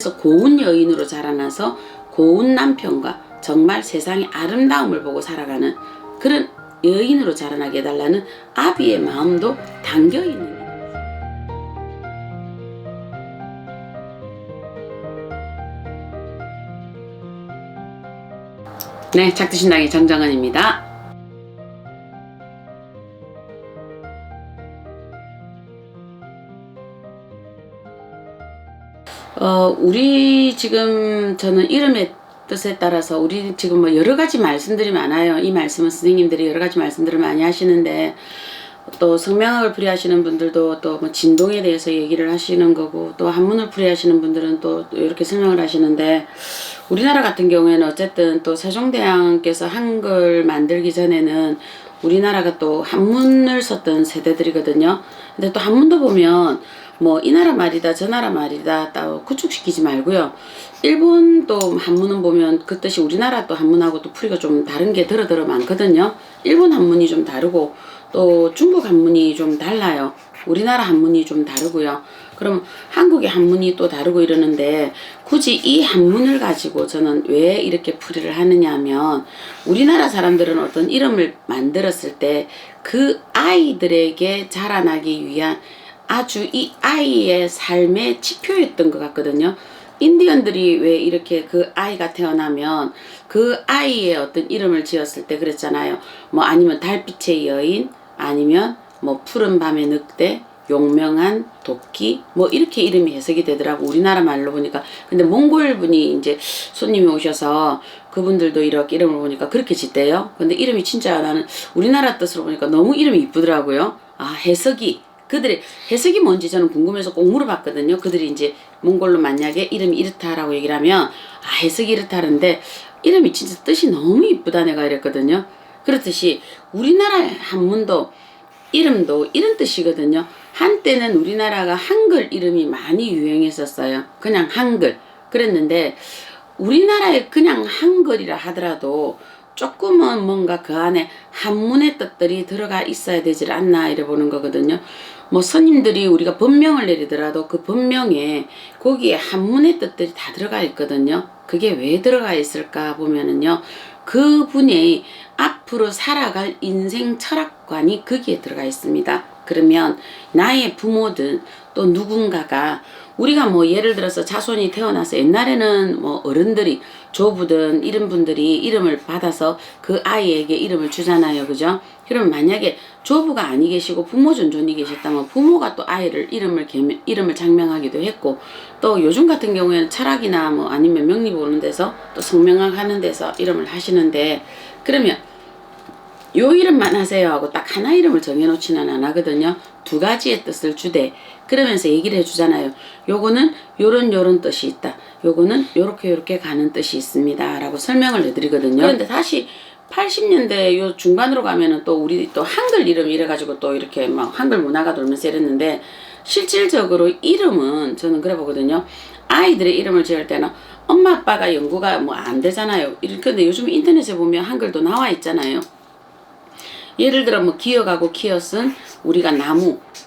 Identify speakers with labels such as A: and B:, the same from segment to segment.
A: 그래서 고운 여인으로 자라나서 고운 남편과 정말 세상의 아름다움을 보고 살아가는 그런 여인으로 자라나게 해달라는 아비의 마음도 담겨있는. 네, 작두신당의 정정은입니다. 우리 지금 저는 이름의 뜻에 따라서 우리 지금 뭐 여러 가지 말씀들이 많아요. 이 말씀은 선생님들이 여러 가지 말씀들을 많이 하시는데 또 성명학을 풀이하시는 분들도 또 뭐 진동에 대해서 얘기를 하시는 거고 또 한문을 풀이하시는 분들은 또 이렇게 설명을 하시는데 우리나라 같은 경우에는 어쨌든 또 세종대왕께서 한글 만들기 전에는 우리나라가 또 한문을 썼던 세대들이거든요. 근데 또 한문도 보면 뭐 이 나라 말이다 저 나라 말이다 또 구축시키지 말고요. 일본도 한문은 보면 그 뜻이 우리나라 또 한문하고 또 풀이가 좀 다른 게 더러 많거든요. 일본 한문이 좀 다르고 또 중국 한문이 좀 달라요. 우리나라 한문이 좀 다르고요. 그럼 한국의 한문이 또 다르고 이러는데 굳이 이 한문을 가지고 저는 왜 이렇게 풀이를 하느냐 하면 우리나라 사람들은 어떤 이름을 만들었을 때 그 아이들에게 자라나기 위한 아주 이 아이의 삶의 지표였던 것 같거든요. 인디언들이 왜 이렇게 그 아이가 태어나면 그 아이의 어떤 이름을 지었을 때 그랬잖아요. 뭐 아니면 달빛의 여인, 아니면 뭐 푸른 밤의 늑대, 용명한 도끼, 뭐 이렇게 이름이 해석이 되더라고. 우리나라 말로 보니까. 근데 몽골 분이 이제 손님이 오셔서 그분들도 이렇게 이름을 보니까 그렇게 짓대요. 근데 이름이 진짜 나는 우리나라 뜻으로 보니까 너무 이름이 이쁘더라고요. 아, 해석이. 그들의 해석이 뭔지 저는 궁금해서 꼭 물어봤거든요. 그들이 이제 몽골로 만약에 이름이 이렇다라고 얘기를 하면 아, 해석이 이렇다는데 이름이 진짜 뜻이 너무 이쁘다 내가 이랬거든요. 그렇듯이 우리나라 한문도 이름도 이런 뜻이거든요. 한때는 우리나라가 한글 이름이 많이 유행했었어요. 그냥 한글. 그랬는데 우리나라에 그냥 한글이라 하더라도 조금은 뭔가 그 안에 한문의 뜻들이 들어가 있어야 되질 않나 이래 보는 거거든요. 뭐 스님들이 우리가 법명을 내리더라도 그 법명에 거기에 한문의 뜻들이 다 들어가 있거든요. 그게 왜 들어가 있을까 보면은요. 그분의 앞으로 살아갈 인생 철학관이 거기에 들어가 있습니다. 그러면 나의 부모든 또 누군가가 우리가 뭐 예를 들어서 자손이 태어나서 옛날에는 뭐 어른들이 조부든 이런 분들이 이름을 받아서 그 아이에게 이름을 주잖아요. 그죠? 그러면 만약에 조부가 아니 계시고 부모 존존이 계셨다면 부모가 또 아이를 이름을 장명하기도 했고 또 요즘 같은 경우에는 철학이나 뭐 아니면 명리 보는 데서 또 성명학 하는 데서 이름을 하시는데 그러면 요 이름만 하세요 하고 딱 하나 이름을 정해놓지는 않거든요. 두 가지의 뜻을 주되 그러면서 얘기를 해주잖아요. 요거는 요런 뜻이 있다. 요거는 요렇게 가는 뜻이 있습니다. 라고 설명을 해드리거든요. 그런데 다시 80년대 요 중반으로 가면은 또 우리 또 한글 이름 이래가지고 또 이렇게 막 한글 문화가 돌면서 이랬는데 실질적으로 이름은 저는 그래 보거든요. 아이들의 이름을 지을 때는 엄마 아빠가 연구가 뭐 안 되잖아요. 근데 요즘 인터넷에 보면 한글도 나와 있잖아요. 예를 들어 뭐 기억하고 키엇은 우리가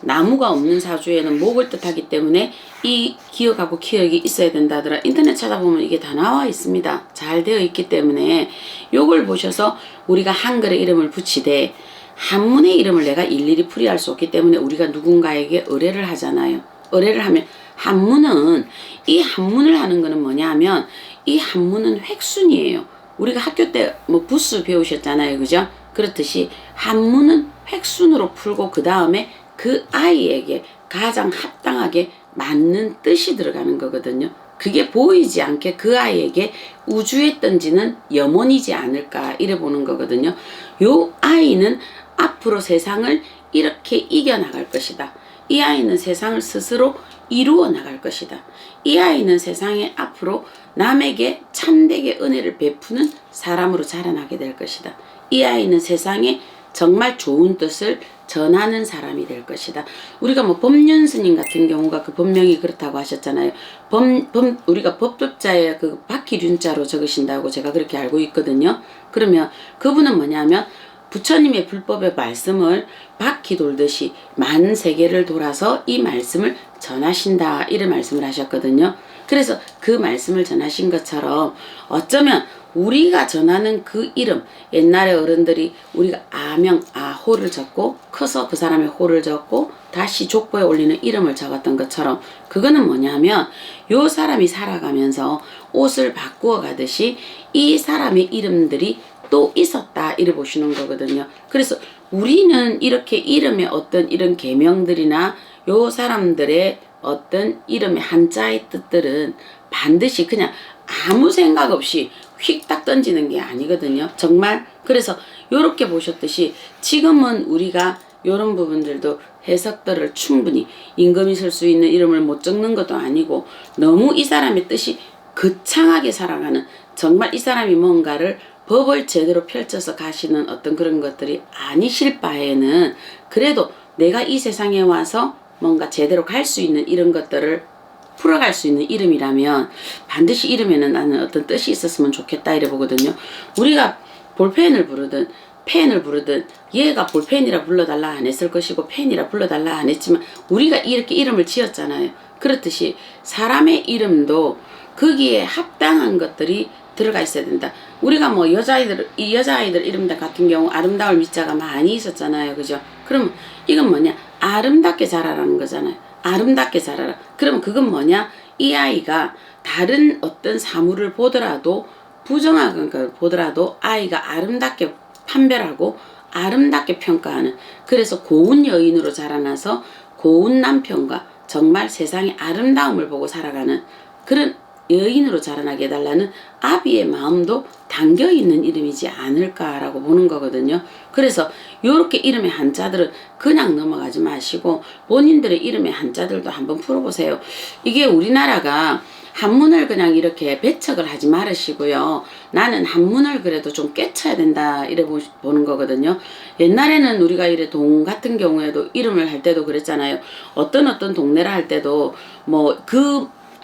A: 나무가 없는 사주에는 목을 뜻하기 때문에 이 기억하고 키역이 있어야 된다더라. 인터넷 찾아보면 이게 다 나와 있습니다. 잘 되어 있기 때문에 요걸 보셔서 우리가 한글의 이름을 붙이되 한문의 이름을 내가 일일이 풀이할 수 없기 때문에 우리가 누군가에게 의뢰를 하잖아요. 의뢰를 하면 한문은 이 한문을 하는 거는 뭐냐 하면 이 한문은 획순이에요. 우리가 학교 때 뭐 부수 배우셨잖아요. 그죠? 그렇듯이 한문은 획순으로 풀고 그 다음에 그 아이에게 가장 합당하게 맞는 뜻이 들어가는 거거든요. 그게 보이지 않게 그 아이에게 우주에 던지는 염원이지 않을까 이래 보는 거거든요. 요 아이는 앞으로 세상을 이렇게 이겨나갈 것이다. 이 아이는 세상을 스스로 이루어 나갈 것이다. 이 아이는 세상에 앞으로 남에게 참되게 은혜를 베푸는 사람으로 자라나게 될 것이다. 이 아이는 세상에 정말 좋은 뜻을 전하는 사람이 될 것이다. 우리가 뭐 법륜 스님 같은 경우가 그 법명이 그렇다고 하셨잖아요. 우리가 법조자의 그 박기륜자로 적으신다고 제가 그렇게 알고 있거든요. 그러면 그분은 뭐냐면 부처님의 불법의 말씀을 바퀴 돌듯이 만 세계를 돌아서 이 말씀을 전하신다 이런 말씀을 하셨거든요. 그래서 그 말씀을 전하신 것처럼 어쩌면 우리가 전하는 그 이름, 옛날에 어른들이 우리가 아명, 아호를 적고 커서 그 사람의 호를 적고 다시 족보에 올리는 이름을 적었던 것처럼, 그거는 뭐냐면 요 사람이 살아가면서 옷을 바꾸어 가듯이 이 사람의 이름들이 또 있었다, 이래 보시는 거거든요. 그래서 우리는 이렇게 이름의 어떤 이런 계명들이나 요 사람들의 어떤 이름의 한자의 뜻들은 반드시 그냥 아무 생각 없이 휙딱 던지는 게 아니거든요. 정말. 그래서 요렇게 보셨듯이 지금은 우리가 요런 부분들도 해석들을 충분히, 임금이 쓸 수 있는 이름을 못 적는 것도 아니고 너무 이 사람의 뜻이 거창하게 살아가는, 정말 이 사람이 뭔가를 법을 제대로 펼쳐서 가시는 어떤 그런 것들이 아니실 바에는 그래도 내가 이 세상에 와서 뭔가 제대로 갈 수 있는 이런 것들을 풀어갈 수 있는 이름이라면 반드시 이름에는 나는 어떤 뜻이 있었으면 좋겠다, 이래 보거든요. 우리가 볼펜을 부르든 펜을 부르든 얘가 볼펜이라 불러달라 안 했을 것이고 펜이라 불러달라 안 했지만 우리가 이렇게 이름을 지었잖아요. 그렇듯이 사람의 이름도 거기에 합당한 것들이 들어가 있어야 된다. 우리가 뭐 이 여자아이들 이름 같은 경우 아름다울 미자가 많이 있었잖아요. 그죠? 그러면 이건 뭐냐? 아름답게 자라라는 거잖아요. 아름답게 자라라. 그럼 그건 뭐냐? 이 아이가 다른 어떤 사물을 보더라도, 부정한 걸 보더라도 아이가 아름답게 판별하고 아름답게 평가하는, 그래서 고운 여인으로 자라나서 고운 남편과 정말 세상의 아름다움을 보고 살아가는 그런 여인으로 자라나게 해달라는 아비의 마음도 담겨있는 이름이지 않을까라고 보는 거거든요. 그래서 요렇게 이름의 한자들은 그냥 넘어가지 마시고 본인들의 이름의 한자들도 한번 풀어보세요. 이게 우리나라가 한문을 그냥 이렇게 배척을 하지 말으시고요. 나는 한문을 그래도 좀 꿰쳐야 된다, 이래 보는 거거든요. 옛날에는 우리가 이래 동 같은 경우에도 이름을 할 때도 그랬잖아요. 어떤 동네라 할 때도 뭐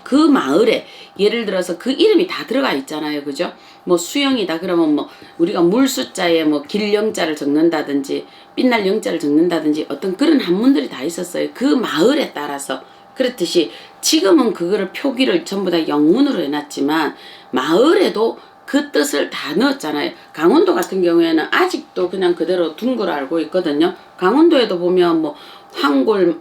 A: 그 마을에 예를 들어서 그 이름이 다 들어가 있잖아요. 그죠? 뭐 수영이다 그러면 뭐 우리가 물 숫자에 뭐 길 영자를 적는다든지 빛날 영자를 적는다든지 어떤 그런 한문들이 다 있었어요. 그 마을에 따라서. 그렇듯이 지금은 그거를 표기를 전부 다 영문으로 해놨지만 마을에도 그 뜻을 다 넣었잖아요. 강원도 같은 경우에는 아직도 그냥 그대로 둔 걸 알고 있거든요. 강원도에도 보면 뭐 한골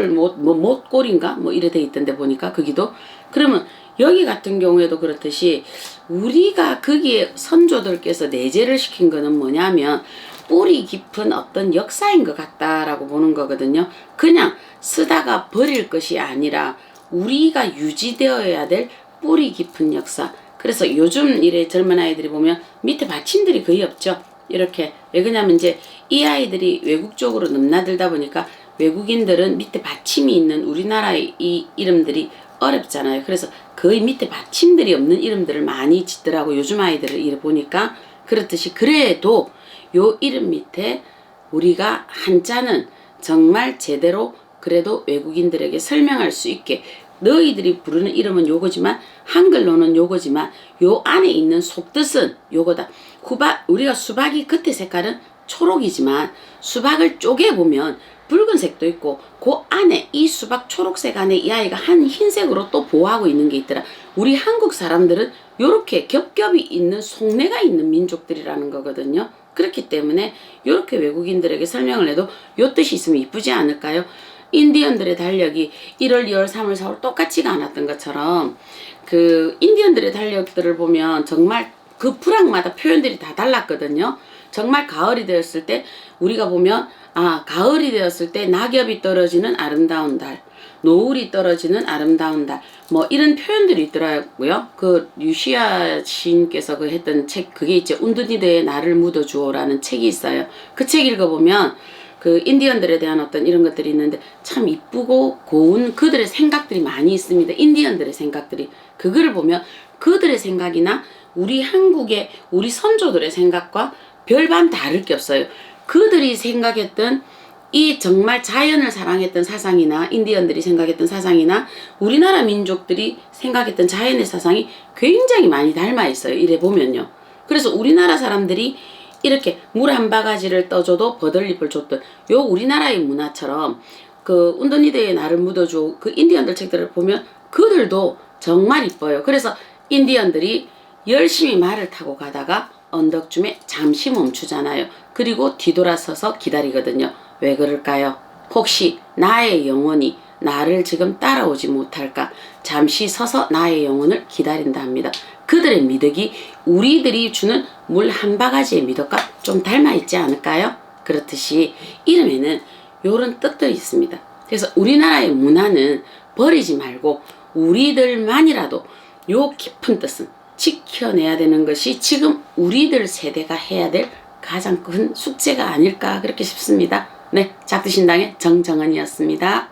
A: 못골인가 뭐 이래 돼 있던데 보니까 거기도. 그러면 여기 같은 경우에도 그렇듯이 우리가 거기에 선조들께서 내재를 시킨 거는 뭐냐면 뿌리 깊은 어떤 역사인 것 같다라고 보는 거거든요. 그냥 쓰다가 버릴 것이 아니라 우리가 유지되어야 될 뿌리 깊은 역사. 그래서 요즘 이래 젊은 아이들이 보면 밑에 받침들이 거의 없죠. 이렇게. 왜 그러냐면 이제 이 아이들이 외국 쪽으로 넘나들다 보니까 외국인들은 밑에 받침이 있는 우리나라의 이 이름들이 어렵잖아요. 그래서 거의 밑에 받침들이 없는 이름들을 많이 짓더라고, 요즘 아이들을 이래 보니까. 그렇듯이 그래도 요 이름 밑에 우리가 한자는 정말 제대로 그래도 외국인들에게 설명할 수 있게, 너희들이 부르는 이름은 요거지만 한글로는 요거지만 요 안에 있는 속뜻은 요거다. 우리가 수박이 겉에 색깔은 초록이지만 수박을 쪼개보면 붉은색도 있고 그 안에 이 수박 초록색 안에 이 아이가 한 흰색으로 또 보호하고 있는 게 있더라. 우리 한국 사람들은 요렇게 겹겹이 있는 속내가 있는 민족들이라는 거거든요. 그렇기 때문에 요렇게 외국인들에게 설명을 해도 요 뜻이 있으면 이쁘지 않을까요? 인디언들의 달력이 1월, 2월, 3월, 4월 똑같지가 않았던 것처럼 그 인디언들의 달력들을 보면 정말 그 부락마다 표현들이 다 달랐거든요. 정말 가을이 되었을 때 우리가 보면 가을이 되었을 때 낙엽이 떨어지는 아름다운 달, 노을이 떨어지는 아름다운 달, 뭐 이런 표현들이 있더라고요. 그 유시아 시인께서 그 했던 책, 그게 있죠. 운드니드의 나를 묻어주오라는 책이 있어요. 그 책 읽어보면 그 인디언들에 대한 어떤 이런 것들이 있는데 참 이쁘고 고운 그들의 생각들이 많이 있습니다. 인디언들의 생각들이. 그거를 보면 그들의 생각이나 우리 한국의 우리 선조들의 생각과 별반 다를 게 없어요. 그들이 생각했던 이 정말 자연을 사랑했던 사상이나 인디언들이 생각했던 사상이나 우리나라 민족들이 생각했던 자연의 사상이 굉장히 많이 닮아 있어요. 이래 보면요. 그래서 우리나라 사람들이 이렇게 물 한 바가지를 떠줘도 버들잎을 줬던 요 우리나라의 문화처럼 그 운더니드의 나를 묻어줘 그 인디언들 책들을 보면 그들도 정말 이뻐요. 그래서 인디언들이 열심히 말을 타고 가다가 언덕쯤에 잠시 멈추잖아요. 그리고 뒤돌아서서 기다리거든요. 왜 그럴까요? 혹시 나의 영혼이 나를 지금 따라오지 못할까? 잠시 서서 나의 영혼을 기다린다 합니다. 그들의 미덕이 우리들이 주는 물 한 바가지의 미덕과 좀 닮아 있지 않을까요? 그렇듯이 이름에는 이런 뜻들이 있습니다. 그래서 우리나라의 문화는 버리지 말고 우리들만이라도 요 깊은 뜻은 지켜내야 되는 것이 지금 우리들 세대가 해야 될 가장 큰 숙제가 아닐까 그렇게 싶습니다. 네, 작두신당의 정정은이었습니다.